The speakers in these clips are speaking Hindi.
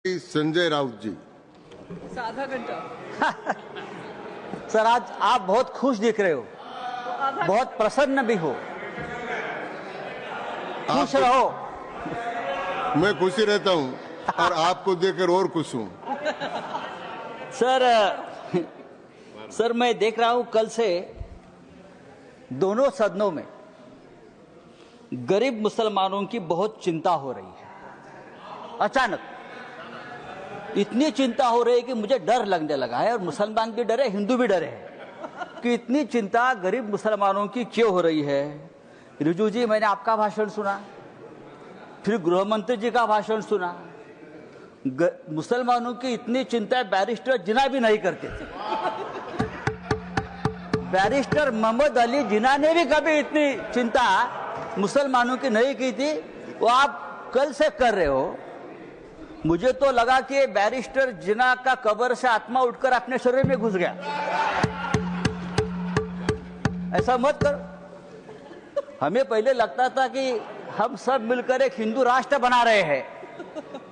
संजय राउत जी। आधा घंटा। सर, आज आप बहुत खुश दिख रहे हो, बहुत प्रसन्न भी हो। खुश रहो। मैं खुशी रहता हूं और आपको देखकर और खुश हूं। सर मैं देख रहा हूं कल से दोनों सदनों में गरीब मुसलमानों की बहुत चिंता हो रही है। अचानक इतनी चिंता हो रही है कि मुझे डर लगने लगा है, और मुसलमान भी डरे, हिंदू भी डरे हैं कि इतनी चिंता गरीब मुसलमानों की क्यों हो रही है। रिजू जी, मैंने आपका भाषण सुना, फिर गृह मंत्री जी का भाषण सुना। मुसलमानों की इतनी चिंता बैरिस्टर जिन्ना भी नहीं करते थे। बैरिस्टर मोहम्मद अली जिन्ना ने भी कभी इतनी चिंता मुसलमानों की नहीं की थी, वो आप कल से कर रहे हो। मुझे तो लगा कि बैरिस्टर जिन्ना का कब्र से आत्मा उठकर अपने शरीर में घुस गया। ऐसा मत करो। हमें पहले लगता था कि हम सब मिलकर एक हिंदू राष्ट्र बना रहे हैं,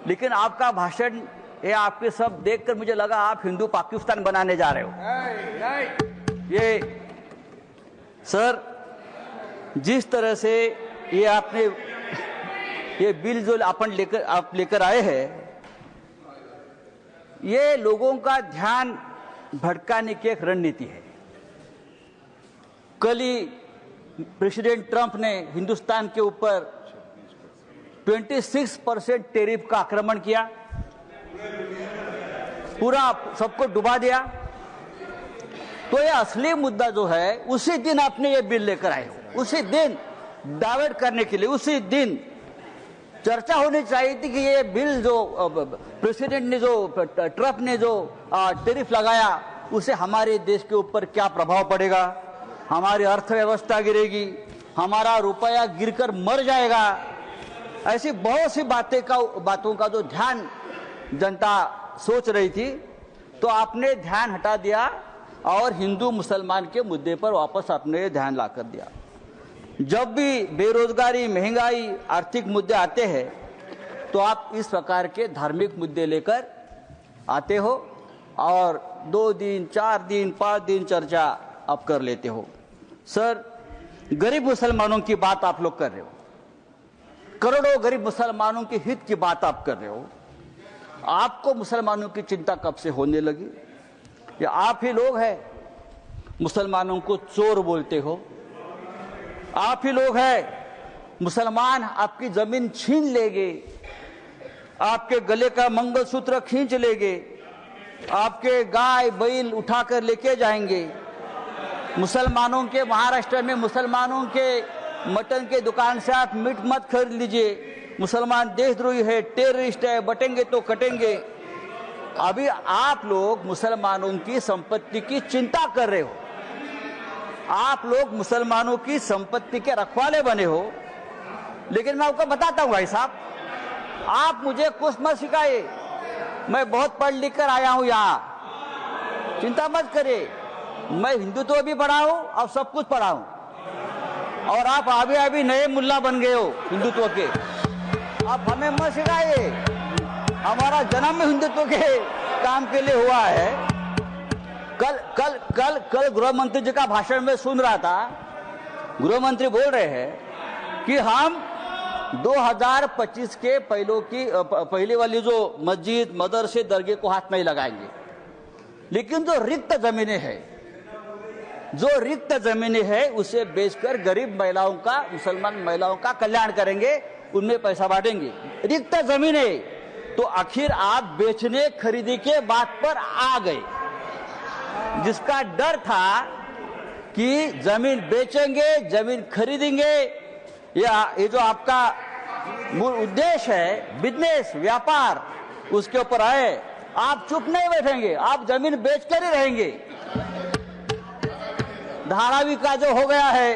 लेकिन आपका भाषण ये आपके सब देखकर मुझे लगा आप हिंदू पाकिस्तान बनाने जा रहे हो। ये सर, जिस तरह से ये आपने ये बिल जो आप लेकर आए हैं, ये लोगों का ध्यान भटकाने की एक रणनीति है। कल ही प्रेसिडेंट ट्रंप ने हिंदुस्तान के ऊपर 26% टैरिफ का आक्रमण किया, पूरा सबको डुबा दिया। तो ये असली मुद्दा जो है, उसी दिन आपने ये बिल लेकर आए हो, उसी दिन डाइवर्ट करने के लिए, उसी दिन चर्चा होनी चाहिए थी कि ये बिल जो प्रेसिडेंट ने, जो ट्रंप ने जो टैरिफ लगाया, उसे हमारे देश के ऊपर क्या प्रभाव पड़ेगा। हमारी अर्थव्यवस्था गिरेगी, हमारा रुपया गिरकर मर जाएगा। ऐसी बहुत सी बातों का जो ध्यान जनता सोच रही थी, तो आपने ध्यान हटा दिया और हिंदू मुसलमान के मुद्दे पर वापस आपने ध्यान लाकर दिया। जब भी बेरोजगारी, महंगाई, आर्थिक मुद्दे आते हैं, तो आप इस प्रकार के धार्मिक मुद्दे लेकर आते हो और 2 दिन, 4 दिन, 5 दिन चर्चा आप कर लेते हो। सर, गरीब मुसलमानों की बात आप लोग कर रहे हो, करोड़ों गरीब मुसलमानों के हित की बात आप कर रहे हो। आपको मुसलमानों की चिंता कब से होने लगी? या आप ही लोग हैं मुसलमानों को चोर बोलते हो? आप ही लोग हैं मुसलमान आपकी जमीन छीन लेंगे, आपके गले का मंगलसूत्र खींच लेंगे, आपके गाय बैल उठाकर लेके जाएंगे। मुसलमानों के, महाराष्ट्र में मुसलमानों के मटन के दुकान से आप मीट मत खरीद लीजिए। मुसलमान देशद्रोही है, टेररिस्ट है, बटेंगे तो कटेंगे। अभी आप लोग मुसलमानों की संपत्ति की चिंता कर रहे हो, आप लोग मुसलमानों की संपत्ति के रखवाले बने हो। लेकिन मैं आपको बताता हूं भाई साहब, आप मुझे कुछ मत सिखाइए, मैं बहुत पढ़ लिख कर आया हूं यहां, चिंता मत करिए। मैं हिंदुत्व भी पढ़ा हूं और सब कुछ पढ़ा हूं, और आप अभी नए मुल्ला बन गए हो हिंदुत्व के। आप हमें मत सिखाइए, हमारा जन्म हिंदुत्व के काम के लिए हुआ है। कल गृह मंत्री जी का भाषण में सुन रहा था, गृह मंत्री बोल रहे हैं कि हम 2025 के पहले वाली जो मस्जिद, मदरसे, दरगाह को हाथ नहीं लगाएंगे, लेकिन जो रिक्त जमीनें हैं उसे बेचकर गरीब महिलाओं का, मुसलमान महिलाओं का कल्याण करेंगे, उनमें पैसा बांटेंगे। रिक्त जमीनें, तो आखिर आप बेचने खरीदी के बात पर आ गए। जिसका डर था कि जमीन बेचेंगे, जमीन खरीदेंगे, या ये जो आपका मूल उद्देश्य है, बिजनेस, व्यापार, उसके ऊपर आए, आप चुप नहीं बैठेंगे, आप जमीन बेचकर ही रहेंगे। धारावी का जो हो गया है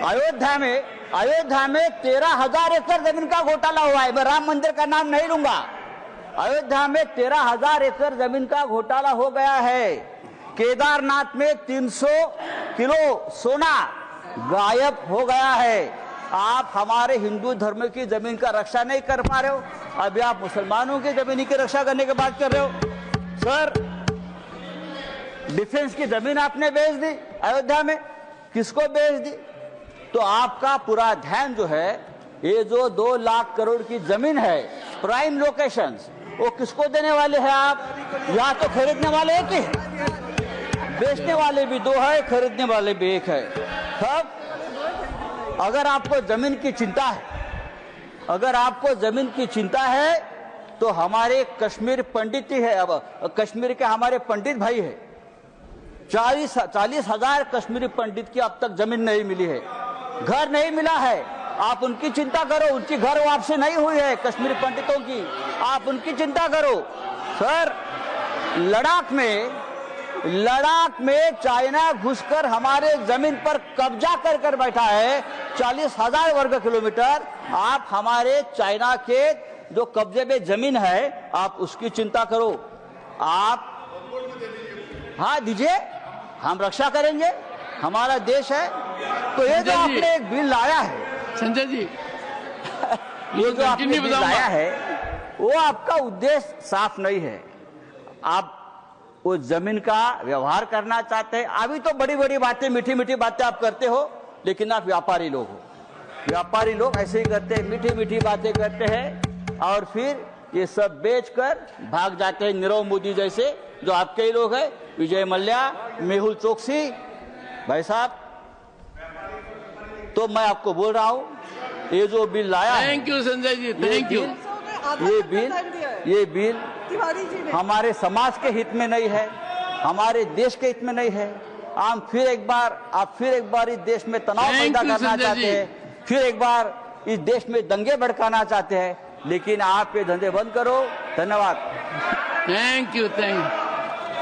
अयोध्या में 13,000 एकड़ जमीन का घोटाला हुआ है। मैं राम मंदिर का नाम नहीं लूंगा। अयोध्या में 13,000 एकड़ जमीन का घोटाला हो गया है। केदारनाथ में 300 किलो सोना गायब हो गया है। आप हमारे हिंदू धर्म की जमीन का रक्षा नहीं कर पा रहे हो, अभी आप मुसलमानों की जमीन की रक्षा करने की बात कर रहे हो। सर, डिफेंस की जमीन आपने बेच दी अयोध्या में, किसको बेच दी? तो आपका पूरा ध्यान जो है, ये जो 2 लाख करोड़ की जमीन है प्राइम लोकेशंस, वो किसको देने वाले हैं आप? या तो खरीदने वाले एक ही है, बेचने वाले भी 2 है, खरीदने वाले भी 1 है। तब अगर आपको जमीन की चिंता है, अगर आपको जमीन की चिंता है, तो हमारे कश्मीर पंडित ही है, अब कश्मीर के हमारे पंडित भाई है, 40,000 कश्मीरी पंडित की अब तक जमीन नहीं मिली है, घर नहीं मिला है। आप उनकी चिंता करो, उनकी घर वापसी नहीं हुई है कश्मीरी पंडितों की, आप उनकी चिंता करो। सर, लद्दाख में चाइना घुसकर हमारे जमीन पर कब्जा कर बैठा है, 40,000 वर्ग किलोमीटर। आप हमारे चाइना के जो कब्जे में जमीन है, आप उसकी चिंता करो। आप हाँ दीजिए, हम रक्षा करेंगे, हमारा देश है। तो ये जो आपने एक बिल लाया है संजय जी, ये जो आपने बिल लाया है, वो आपका उद्देश्य साफ नहीं है। आप वो जमीन का व्यवहार करना चाहते हैं। अभी तो बड़ी बड़ी बातें, मीठी मीठी बातें आप करते हो, लेकिन आप व्यापारी लोग हो। व्यापारी लोग ऐसे ही करते हैं, मीठी मीठी बातें करते हैं और फिर ये सब बेचकर भाग जाते हैं। नीरव मोदी जैसे जो आपके ही लोग हैं, विजय मल्ल्या, मेहुल चोकसी भाई साहब। तो मैं आपको बोल रहा हूँ, ये जो बिल लाया है, thank you Sanjay ji, thank you. ये बिल हमारे समाज के हित में नहीं है, हमारे देश के हित में नहीं है। आप फिर एक बार इस देश में तनाव पैदा करना चाहते हैं, फिर एक बार इस देश में दंगे भड़काना चाहते हैं, लेकिन आप ये धंधे बंद करो। धन्यवाद। Thank you.